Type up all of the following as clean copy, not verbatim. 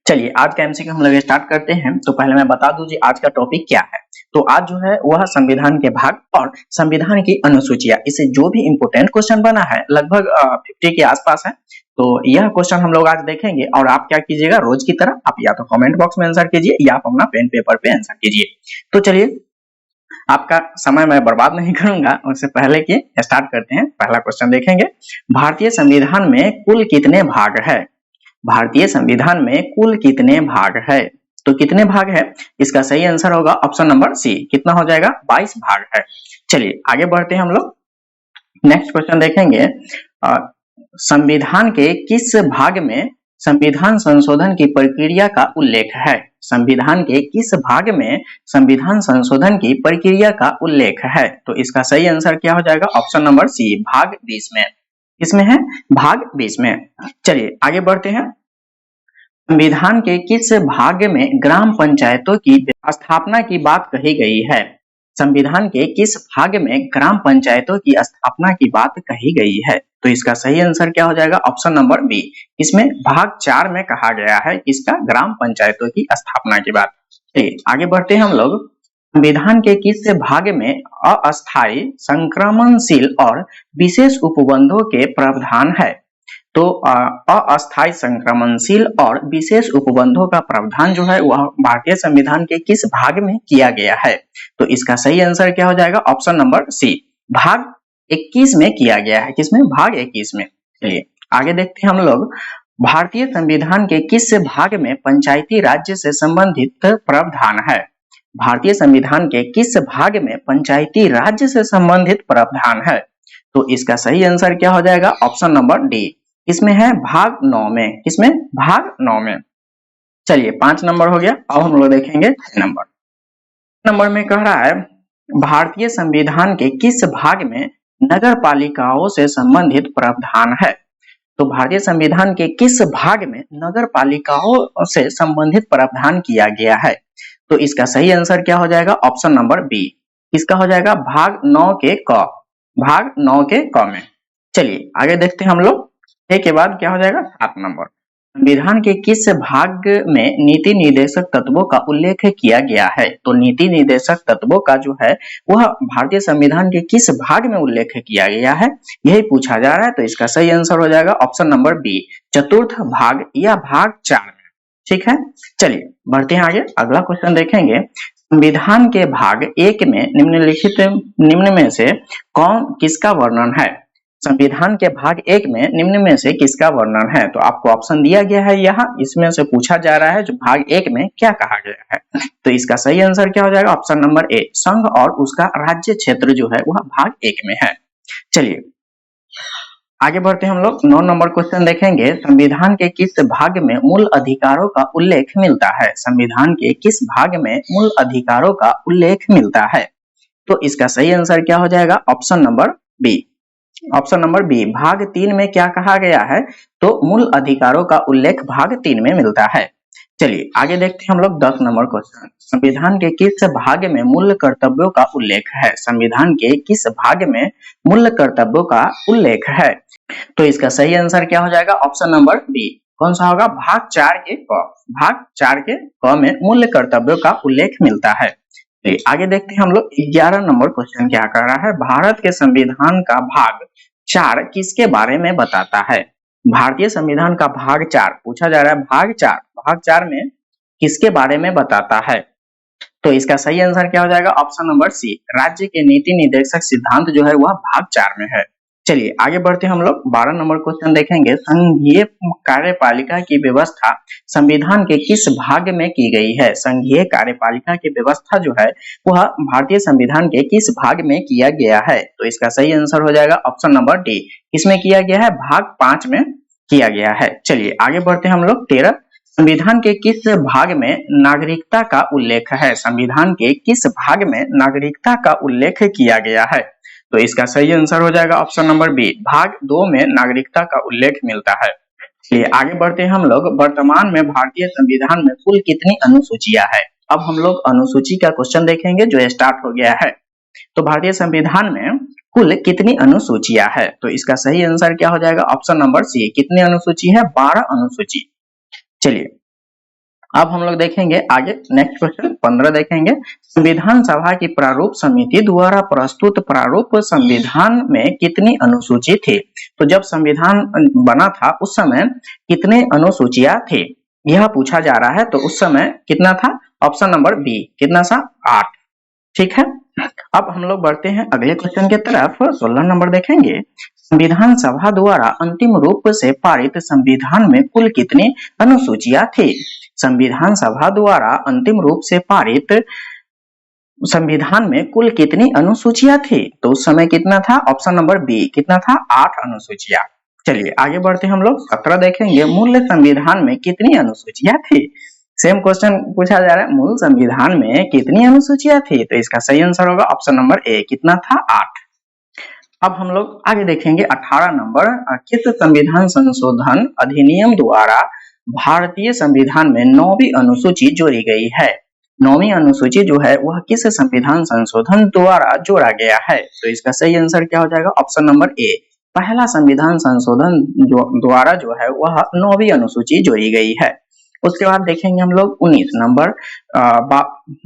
चलिए आज का एमसीक्यू हम लोग स्टार्ट करते हैं। तो पहले मैं बता दूं जी आज का टॉपिक क्या है। तो आज जो है वह संविधान के भाग और संविधान की अनुसूचियां, इससे जो भी इंपोर्टेंट क्वेश्चन बना है लगभग 50 के आसपास है। तो यह क्वेश्चन हम लोग आज देखेंगे और आप क्या कीजिएगा, रोज की तरह आप या तो कमेंट बॉक्स में आंसर कीजिए या आप अपना पेन पेपर पे आंसर कीजिए। तो चलिए आपका समय मैं बर्बाद नहीं करूंगा, उससे पहले कि स्टार्ट करते हैं। पहला क्वेश्चन देखेंगे, भारतीय संविधान में कुल कितने भाग है। भारतीय संविधान में कुल कितने भाग है। तो कितने भाग है, इसका सही आंसर होगा ऑप्शन नंबर सी। कितना हो जाएगा, 22 भाग है। चलिए आगे बढ़ते हैं हम लोग। नेक्स्ट क्वेश्चन देखेंगे, संविधान के किस भाग में संविधान संशोधन की प्रक्रिया का उल्लेख है। संविधान के किस भाग में संविधान संशोधन की प्रक्रिया का उल्लेख है। तो इसका सही आंसर क्या हो जाएगा, ऑप्शन नंबर सी, भाग 20 में। इसमें है भाग 20 में। चलिए आगे बढ़ते हैं। संविधान के किस भाग में ग्राम पंचायतों की स्थापना की बात कही गई है। संविधान के किस भाग में ग्राम पंचायतों की स्थापना की बात कही गई है। तो इसका सही आंसर क्या हो जाएगा, ऑप्शन नंबर बी। इसमें भाग 4 में कहा गया है इसका ग्राम पंचायतों की स्थापना की बात। चलिए आगे बढ़ते हैं हम लोग। संविधान के किस भाग में अस्थायी, संक्रमणशील और विशेष उपबंधों के प्रावधान है। तो अस्थायी, संक्रमणशील और विशेष उपबंधों का प्रावधान जो है वह भारतीय संविधान के किस भाग में किया गया है। तो इसका सही आंसर क्या हो जाएगा, ऑप्शन नंबर सी, भाग 21 में किया गया है। किसमें, भाग 21 में। चलिए आगे देखते हैं हम लोग। भारतीय संविधान के किस भाग में पंचायती राज्य से संबंधित प्रावधान है। भारतीय संविधान के किस भाग में पंचायती राज्य से संबंधित प्रावधान है। तो इसका सही आंसर क्या हो जाएगा, ऑप्शन नंबर डी। इसमें है भाग 9 में। किसमें, भाग 9 में। चलिए 5 नंबर हो गया। अब हम लोग देखेंगे 6 नंबर में कह रहा है, भारतीय संविधान के किस भाग में नगर पालिकाओं से संबंधित प्रावधान है। तो भारतीय संविधान के किस भाग में नगर पालिकाओं से संबंधित प्रावधान किया गया है। तो इसका सही आंसर क्या हो जाएगा, ऑप्शन नंबर बी। इसका हो जाएगा भाग 9 के क, भाग 9 के क में। चलिए आगे देखते हैं हम लोग। के बाद क्या हो जाएगा, 7 नंबर। संविधान के किस भाग में नीति निर्देशक तत्वों का उल्लेख किया गया है। तो नीति निर्देशक तत्वों का जो है वह भारतीय संविधान के किस भाग में उल्लेख किया गया है, यही पूछा जा रहा है। तो इसका सही आंसर हो जाएगा ऑप्शन नंबर बी, चतुर्थ भाग या भाग 4 में। ठीक है, चलिए बढ़ते हैं आगे। अगला क्वेश्चन देखेंगे, संविधान के भाग 1 में निम्न में से कौन किसका वर्णन है। संविधान के भाग 1 में निम्न में से किसका वर्णन है। तो आपको ऑप्शन दिया गया है यहाँ, इसमें से पूछा जा रहा है जो भाग 1 में क्या कहा गया है। तो इसका सही आंसर क्या हो जाएगा, ऑप्शन नंबर ए, संघ और उसका राज्य क्षेत्र जो है वह भाग 1 में है। चलिए आगे बढ़ते हैं हम लोग। 9 नंबर क्वेश्चन देखेंगे, संविधान के किस भाग में मूल अधिकारों का उल्लेख मिलता है। संविधान के किस भाग में मूल अधिकारों का उल्लेख मिलता है। तो इसका सही आंसर क्या हो जाएगा, option number B. Option number B, भाग 3 में क्या कहा गया है। तो मूल अधिकारों का उल्लेख भाग 3 में मिलता है। चलिए आगे देखते हैं हम लोग 10 नंबर क्वेश्चन, संविधान के किस भाग में मूल कर्तव्यों का उल्लेख है। संविधान के किस भाग में मूल कर्तव्यों का उल्लेख है। तो इसका सही आंसर क्या हो जाएगा, ऑप्शन नंबर बी। कौन सा होगा, भाग 4 के क, भाग 4 के क में मूल कर्तव्यों का उल्लेख मिलता है। आगे देखते हैं हम लोग। 11 नंबर क्वेश्चन क्या कर रहा है, भारत के संविधान का भाग 4 किसके बारे में बताता है। भारतीय संविधान का भाग 4 पूछा जा रहा है, भाग 4 में किसके बारे में बताता है। तो इसका सही आंसर क्या हो जाएगा, ऑप्शन नंबर सी, राज्य के नीति निर्देशक सिद्धांत जो है वह भाग 4 में है। चलिए आगे बढ़ते हैं हम लोग। 12 नंबर क्वेश्चन देखेंगे, संघीय कार्यपालिका की व्यवस्था संविधान के किस भाग में की गई है। संघीय कार्यपालिका की व्यवस्था जो है वह भारतीय संविधान के किस भाग में किया गया है। तो इसका सही आंसर हो जाएगा ऑप्शन नंबर डी। इसमें किया गया है, भाग 5 में किया गया है। चलिए आगे बढ़ते हैं हम लोग। 13, संविधान के किस भाग में नागरिकता का उल्लेख है। संविधान के किस भाग में नागरिकता का उल्लेख किया गया है। तो इसका सही आंसर हो जाएगा ऑप्शन नंबर बी, भाग 2 में नागरिकता का उल्लेख मिलता है। चलिए आगे बढ़ते हैं हम लोग। वर्तमान में भारतीय संविधान में कुल कितनी अनुसूचियां है। अब हम लोग अनुसूची का क्वेश्चन देखेंगे जो स्टार्ट हो गया है। तो भारतीय संविधान में कुल कितनी अनुसूचियां है। तो इसका सही आंसर क्या हो जाएगा, ऑप्शन नंबर सी। कितनी अनुसूची है, 12 अनुसूची। चलिए अब हम लोग देखेंगे आगे नेक्स्ट क्वेश्चन 15 देखेंगे। संविधान सभा की प्रारूप समिति द्वारा प्रस्तुत प्रारूप संविधान में कितनी अनुसूची थी? तो जब संविधान बना था उस समय कितने अनुसूचियां थी यह पूछा जा रहा है। तो उस समय कितना था? ऑप्शन नंबर बी कितना सा? 8। ठीक है, अब हम लोग बढ़ते हैं अगले क्वेश्चन की तरफ। 16 नंबर देखेंगे। संविधान सभा द्वारा अंतिम रूप से पारित संविधान में कुल कितनी अनुसूचियां थी? संविधान सभा द्वारा अंतिम रूप से पारित संविधान में कुल कितनी अनुसूचियां थी? तो उस समय कितना था? ऑप्शन नंबर बी कितना था? 8 अनुसूचियां। चलिए आगे बढ़ते हम लोग 17 देखेंगे। मूल संविधान में कितनी अनुसूचियां थी? सेम क्वेश्चन पूछा जा रहा है, मूल संविधान में कितनी अनुसूचियां थी? तो इसका सही आंसर होगा ऑप्शन नंबर ए कितना था? 8। अब हम लोग आगे देखेंगे 18 नंबर। किस संविधान संशोधन अधिनियम द्वारा भारतीय संविधान में 9वीं अनुसूची जोड़ी गई है? 9वीं अनुसूची जो है वह किस संविधान संशोधन द्वारा जोड़ा गया है? तो इसका सही आंसर क्या हो जाएगा? ऑप्शन नंबर ए पहला संविधान संशोधन द्वारा जो है वह 9वीं अनुसूची जोड़ी गई है। उसके बाद देखेंगे हम लोग 19 नंबर।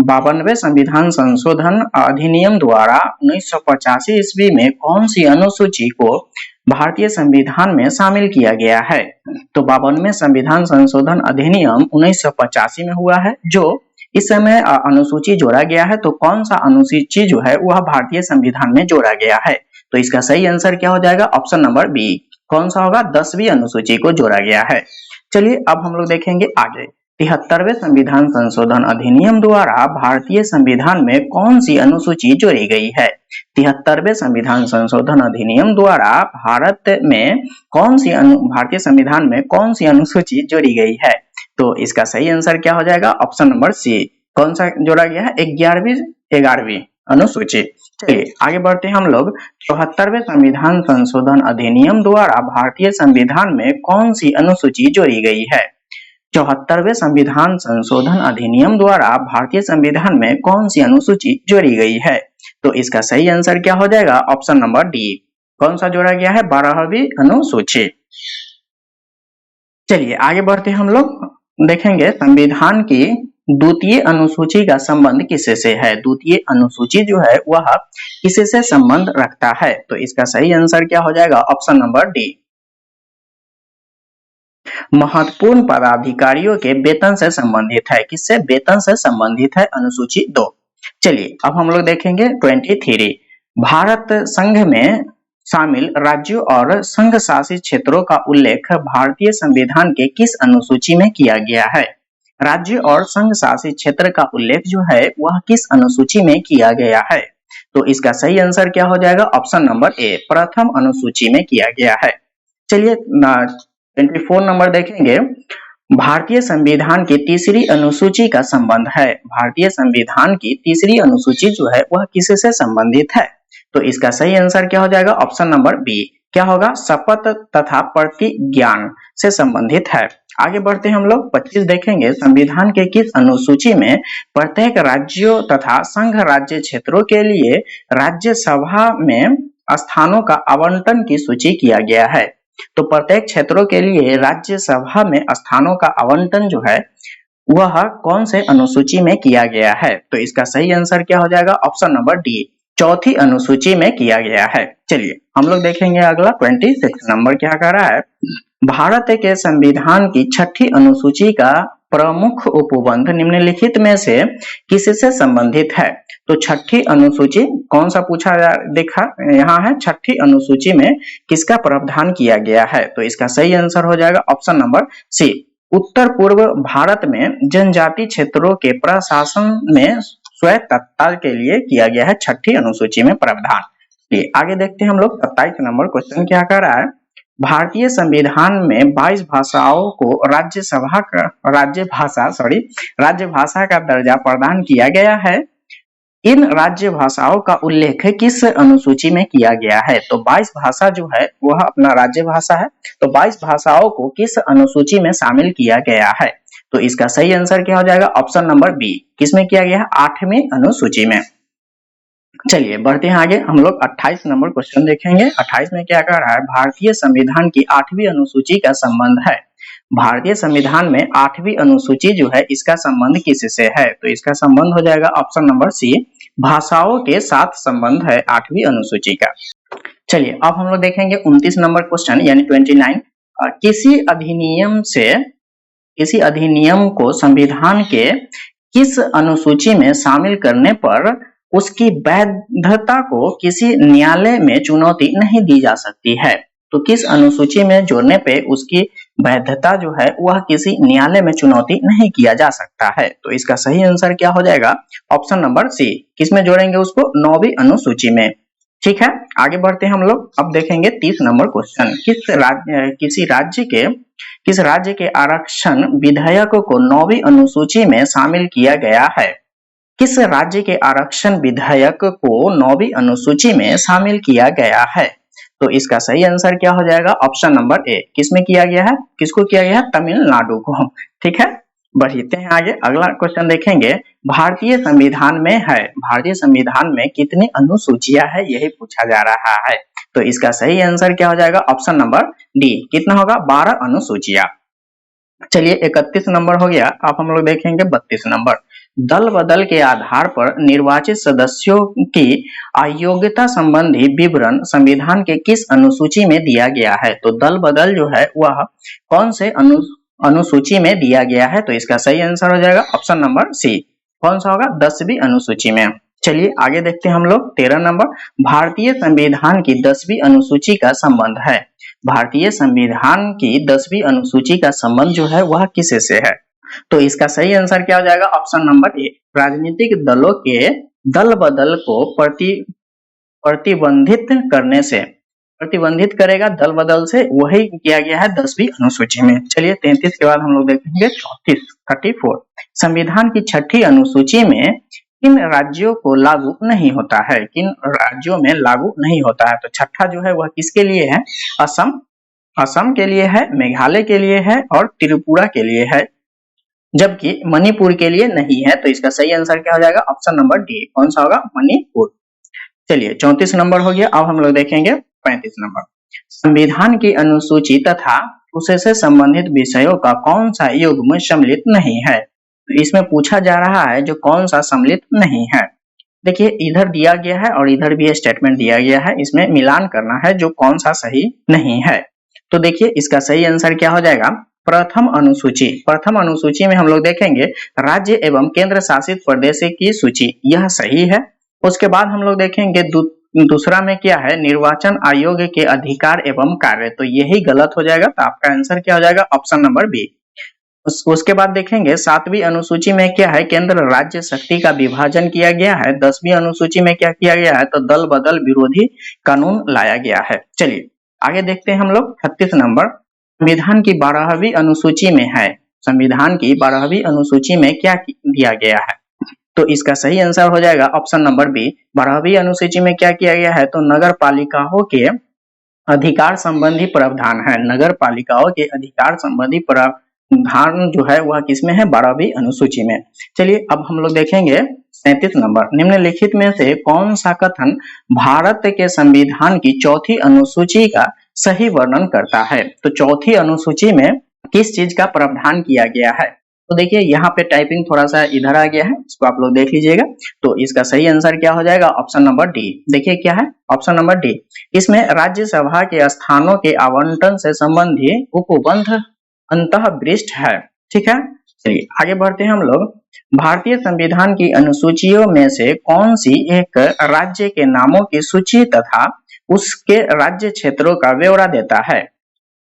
52वें संविधान संशोधन अधिनियम द्वारा 1985 ईस्वी में कौन सी अनुसूची को भारतीय संविधान में शामिल किया गया है? तो 52वें संविधान संशोधन अधिनियम 1985 में हुआ है जो इस समय अनुसूची जोड़ा गया है। तो कौन सा अनुसूची जो है वह भारतीय संविधान में जोड़ा गया है? तो इसका सही आंसर क्या हो जाएगा? ऑप्शन नंबर बी कौन सा होगा? 10वीं अनुसूची को जोड़ा गया है। चलिए अब हम लोग देखेंगे आगे 73वें संविधान संशोधन अधिनियम द्वारा भारतीय संविधान में कौन सी अनुसूची जोड़ी गई है? 73वें संविधान संशोधन अधिनियम द्वारा भारतीय संविधान में कौन सी अनुसूची जोड़ी गई है? तो इसका सही आंसर क्या हो जाएगा? ऑप्शन नंबर सी कौन सा जोड़ा गया है? 11वीं अनुसूची। चलिए आगे बढ़ते हैं हम लोग 74वें संविधान संशोधन अधिनियम द्वारा भारतीय संविधान में कौन सी अनुसूची जोड़ी गई है? 74वें संविधान संशोधन अधिनियम द्वारा भारतीय संविधान में कौन सी अनुसूची जोड़ी गई है? तो इसका सही आंसर क्या हो जाएगा? ऑप्शन नंबर डी कौन सा जोड़ा गया है? 12वीं अनुसूची। चलिए आगे बढ़ते हम लोग देखेंगे संविधान की द्वितीय अनुसूची का संबंध किससे से है? द्वितीय अनुसूची जो है वह किससे से संबंध रखता है? तो इसका सही आंसर क्या हो जाएगा? ऑप्शन नंबर डी महत्वपूर्ण पदाधिकारियों के वेतन से संबंधित है। किससे? वेतन से संबंधित है अनुसूची 2। चलिए अब हम लोग देखेंगे 23 भारत संघ में शामिल राज्यों और संघ शासित क्षेत्रों का उल्लेख भारतीय संविधान के किस अनुसूची में किया गया है? राज्य और संघ शासित क्षेत्र का उल्लेख जो है वह किस अनुसूची में किया गया है? तो इसका सही आंसर क्या हो जाएगा? ऑप्शन नंबर ए प्रथम अनुसूची में किया गया है। चलिए 24 नंबर देखेंगे। भारतीय संविधान की तीसरी अनुसूची का संबंध है। भारतीय संविधान की तीसरी अनुसूची जो है वह किससे संबंधित है? तो इसका सही आंसर क्या हो जाएगा? ऑप्शन नंबर बी क्या होगा? शपथ तथा प्रतिज्ञान से संबंधित है। आगे बढ़ते हम लोग 25 देखेंगे। संविधान के किस अनुसूची में प्रत्येक राज्यों तथा संघ राज्य क्षेत्रों के लिए राज्यसभा में स्थानों का आवंटन की सूची किया गया है? तो प्रत्येक क्षेत्रों के लिए राज्यसभा में स्थानों का आवंटन जो है वह कौन से अनुसूची में किया गया है? तो इसका सही आंसर क्या हो जाएगा? ऑप्शन नंबर डी चौथी अनुसूची में किया गया है। चलिए हम लोग देखेंगे अगला 26 नंबर क्या कह रहा है। भारत के संविधान की 6ठी अनुसूची का प्रमुख उपबंध निम्नलिखित में से किससे संबंधित है? तो 6ठी अनुसूची कौन सा पूछा देखा यहाँ है 6ठी अनुसूची में किसका प्रावधान किया गया है? तो इसका सही आंसर हो जाएगा ऑप्शन नंबर सी उत्तर पूर्व भारत में जनजाति क्षेत्रों के प्रशासन में स्वायत्तता के लिए किया गया है 6ठी अनुसूची में प्रावधान। आगे देखते हैं हम लोग 27 नंबर क्वेश्चन क्या कर रहा है। भारतीय संविधान में 22 भाषाओं को राज्य भाषा का दर्जा प्रदान किया गया है। इन राज्य भाषाओं का उल्लेख किस अनुसूची में किया गया है? तो 22 भाषा जो है वह अपना राज्य भाषा है। तो 22 भाषाओं को किस अनुसूची में शामिल किया गया है? तो इसका सही आंसर क्या हो जाएगा? ऑप्शन नंबर बी किसमें किया गया है? 8वीं अनुसूची में। चलिए बढ़ते हैं आगे हम लोग 28 नंबर क्वेश्चन देखेंगे। 28 में क्या कह रहा है? भारतीय संविधान की 8वीं अनुसूची का संबंध है भारतीय संविधान में 8वीं अनुसूची जो है इसका संबंध किससे है? तो इसका संबंध हो जाएगा ऑप्शन नंबर सी, भाषाओं के साथ संबंध है 8वीं अनुसूची का। चलिए अब हम लोग देखेंगे 29 नंबर क्वेश्चन यानी 29। किसी अधिनियम को संविधान के किस अनुसूची में शामिल करने पर उसकी वैधता को किसी न्यायालय में चुनौती नहीं दी जा सकती है? तो किस अनुसूची में जोड़ने पे उसकी वैधता जो है वह किसी न्यायालय में चुनौती नहीं किया जा सकता है? तो इसका सही आंसर क्या हो जाएगा? Option number C. किस में जोड़ेंगे उसको? 9वीं अनुसूची में। ठीक है, आगे बढ़ते हैं हम लोग। अब देखेंगे 30 नंबर क्वेश्चन। किस राज्य के आरक्षण विधेयक को 9वीं अनुसूची में शामिल किया गया है? किस राज्य के आरक्षण विधेयक को 9वीं अनुसूची में शामिल किया गया है? तो इसका सही आंसर क्या हो जाएगा? Option number A. किसमें किया गया है? किसको किया गया है? तमिलनाडु को। ठीक है, बढ़ते हैं आगे। अगला क्वेश्चन देखेंगे। भारतीय संविधान में कितनी अनुसूचियां है यही पूछा जा रहा है। तो इसका सही आंसर क्या हो जाएगा? Option number D. कितना होगा? 12 अनुसूचियां। चलिए 31 नंबर हो गया। अब हम लोग देखेंगे 32 नंबर। दल बदल के आधार पर निर्वाचित सदस्यों की अयोग्यता संबंधी विवरण संविधान के किस अनुसूची में दिया गया है? तो दल बदल जो है वह कौन से अनुसूची में दिया गया है? तो इसका सही आंसर हो जाएगा ऑप्शन नंबर सी। कौन सा होगा? 10वीं अनुसूची में। चलिए आगे देखते हैं हम लोग 13 नंबर। भारतीय संविधान की 10वीं अनुसूची का संबंध है। भारतीय संविधान की 10वीं अनुसूची का संबंध जो है वह किसे से है? तो इसका सही आंसर क्या हो जाएगा? Option number A. राजनीतिक दलों के दल बदल को प्रतिबंधित करने से, प्रतिबंधित करेगा दल बदल से, वही किया गया है 10वीं अनुसूची में। चलिए 33 के बाद हम लोग देखेंगे 34। संविधान की 6ठी अनुसूची में किन राज्यों को लागू नहीं होता है? किन राज्यों में लागू नहीं होता है? तो छठा जो है वह किसके लिए है? असम के लिए है, मेघालय के लिए है और त्रिपुरा के लिए है, जबकि मणिपुर के लिए नहीं है। तो इसका सही आंसर क्या हो जाएगा? Option number D. कौन सा होगा? मणिपुर। चलिए 34 नंबर हो गया। अब हम लोग देखेंगे 35 नंबर। संविधान की अनुसूची तथा उससे संबंधित विषयों का कौन सा युग्म सम्मिलित नहीं है? तो इसमें पूछा जा रहा है जो कौन सा सम्मिलित नहीं है। देखिए इधर दिया गया है और इधर भी स्टेटमेंट दिया गया है, इसमें मिलान करना है जो कौन सा सही नहीं है। तो देखिए इसका सही आंसर क्या हो जाएगा? प्रथम अनुसूची में हम लोग देखेंगे राज्य एवं केंद्र शासित प्रदेश की सूची, यह सही है। उसके बाद हम लोग देखेंगे दूसरा में क्या है? निर्वाचन आयोग के अधिकार एवं कार्य, तो यही गलत हो जाएगा। तो आपका आंसर क्या हो जाएगा? Option number B. उसके बाद देखेंगे 7वीं अनुसूची में क्या है? केंद्र राज्य शक्ति का विभाजन किया गया है। 10वीं अनुसूची में क्या किया गया है? तो दल बदल विरोधी कानून लाया गया है। चलिए आगे देखते हैं हम लोग 36 नंबर। संविधान की 12वीं अनुसूची में है, संविधान की 12वीं अनुसूची में क्या दिया गया है? तो इसका सही आंसर हो जाएगा ऑप्शन नंबर बी। 12वीं अनुसूची में क्या किया गया है? तो नगर पालिकाओं के अधिकार संबंधी प्रावधान है। नगर पालिकाओं के अधिकार संबंधी प्रावधान जो है वह किसमें है? 12वीं अनुसूची में। चलिए अब हम लोग देखेंगे 37 नंबर। निम्नलिखित में से कौन सा कथन भारत के संविधान की 4थी अनुसूची का सही वर्णन करता है? तो 4थी अनुसूची में किस चीज का प्रावधान किया गया है? तो देखिए यहाँ पे टाइपिंग थोड़ा सा इधर आ गया है, इसको आप लोग देख लीजिएगा। तो इसका सही आंसर क्या हो जाएगा? Option number D. देखिए क्या है? Option number D. इसमें राज्यसभा के स्थानों के आवंटन से संबंधी उपबंध अंतःविष्ट है। ठीक है, चलिए आगे बढ़ते हैं हम लोग। भारतीय संविधान की अनुसूचियों में से कौन सी एक राज्य के नामों की सूची तथा उसके राज्य क्षेत्रों का ब्यौरा देता है?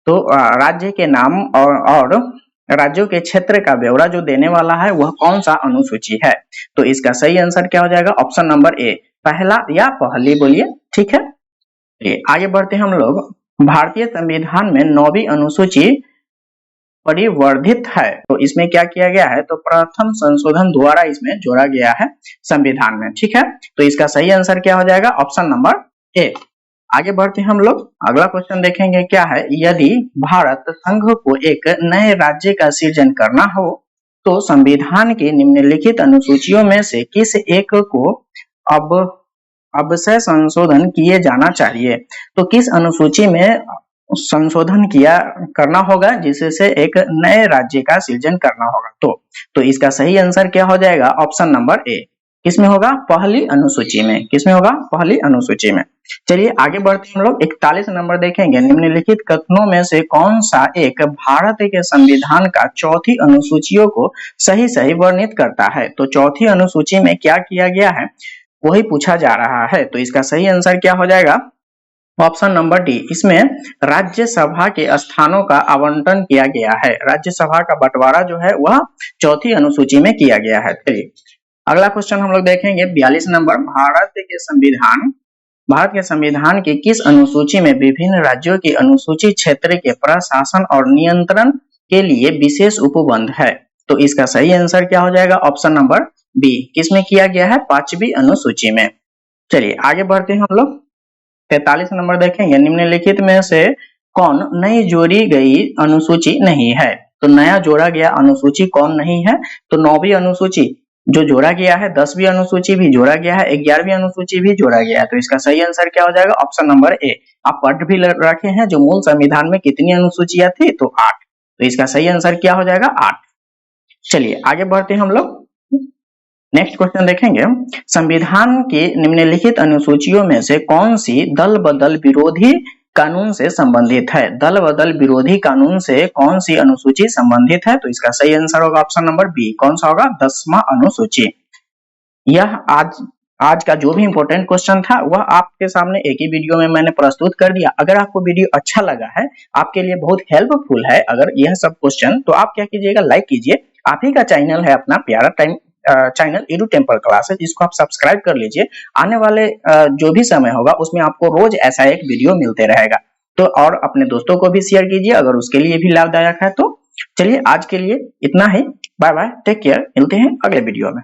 तो राज्य के नाम और राज्यों के क्षेत्र का ब्यौरा जो देने वाला है वह कौन सा अनुसूची है? तो इसका सही आंसर क्या हो जाएगा? ऑप्शन नंबर ए, पहला या पहली बोलिए। ठीक है, आगे बढ़ते हैं हम लोग। भारतीय संविधान में 9वीं अनुसूची परिवर्धित है, तो इसमें क्या किया गया है? तो प्रथम संशोधन द्वारा इसमें जोड़ा गया है संविधान में। ठीक है, तो इसका सही आंसर क्या हो जाएगा? Option number A. आगे बढ़ते हैं हम लोग। अगला क्वेश्चन देखेंगे क्या है? यदि भारत संघ को एक नए राज्य का सृजन करना हो तो संविधान की निम्नलिखित अनुसूचियों में से किस एक को अब से संशोधन किए जाना चाहिए? तो किस अनुसूची में संशोधन करना होगा, जिससे एक नए राज्य का सृजन करना होगा। तो इसका सही आंसर क्या हो जाएगा? Option number A. किसमें होगा? पहली अनुसूची में। किसमें होगा? पहली अनुसूची में। चलिए आगे बढ़ते हैं हम लोग 41 नंबर देखेंगे। निम्नलिखित कथनों में से कौन सा एक भारत के संविधान का चौथी अनुसूचियों को सही सही वर्णित करता है? तो चौथी अनुसूची में क्या किया गया है वही पूछा जा रहा है। तो इसका सही आंसर क्या हो जाएगा? Option number D. इसमें राज्यसभा के स्थानों का आवंटन किया गया है। राज्यसभा का बंटवारा जो है वह चौथी अनुसूची में किया गया है। चलिए अगला क्वेश्चन हम लोग देखेंगे 42 नंबर। भारत के संविधान की किस अनुसूची में विभिन्न राज्यों की अनुसूची क्षेत्र के प्रशासन और नियंत्रण के लिए विशेष उपबंध है? तो इसका सही आंसर क्या हो जाएगा? Option number B. किसमें किया गया है? 5वीं अनुसूची में। चलिए आगे बढ़ते हैं हम लोग 43 नंबर देखेंगे। निम्नलिखित में से कौन नई जोड़ी गई अनुसूची नहीं है? तो नया जोड़ा गया अनुसूची कौन नहीं है? तो 9वीं अनुसूची जो जोड़ा गया है, 10वीं अनुसूची भी जोड़ा गया है, 11वीं अनुसूची भी जोड़ा गया है। तो इसका सही आंसर क्या हो जाएगा? Option number A. आप पढ़ भी रखे हैं जो मूल संविधान में कितनी अनुसूचियां थी? तो 8। तो इसका सही आंसर क्या हो जाएगा? 8। चलिए आगे बढ़ते हैं हम लोग नेक्स्ट क्वेश्चन देखेंगे। संविधान की निम्नलिखित अनुसूचियों में से कौन सी दल बदल विरोधी कानून से संबंधित है? दल बदल विरोधी कानून से कौन सी अनुसूची संबंधित है? तो इसका सही आंसर होगा ऑप्शन नंबर बी। कौन सा होगा? 10वां अनुसूची। यह आज का जो भी इंपॉर्टेंट क्वेश्चन था वह आपके सामने एक ही वीडियो में मैंने प्रस्तुत कर दिया। अगर आपको वीडियो अच्छा लगा है, आपके लिए बहुत हेल्पफुल है अगर यह सब क्वेश्चन, तो आप क्या कीजिएगा? लाइक कीजिए। आप ही का चैनल है अपना प्यारा चैनल एडू टेम्पल क्लासेस, इसको आप सब्सक्राइब कर लीजिए। आने वाले जो भी समय होगा उसमें आपको रोज ऐसा एक वीडियो मिलते रहेगा। तो और अपने दोस्तों को भी शेयर कीजिए अगर उसके लिए भी लाभदायक है। तो चलिए आज के लिए इतना ही। Bye bye, take care. मिलते हैं अगले वीडियो में।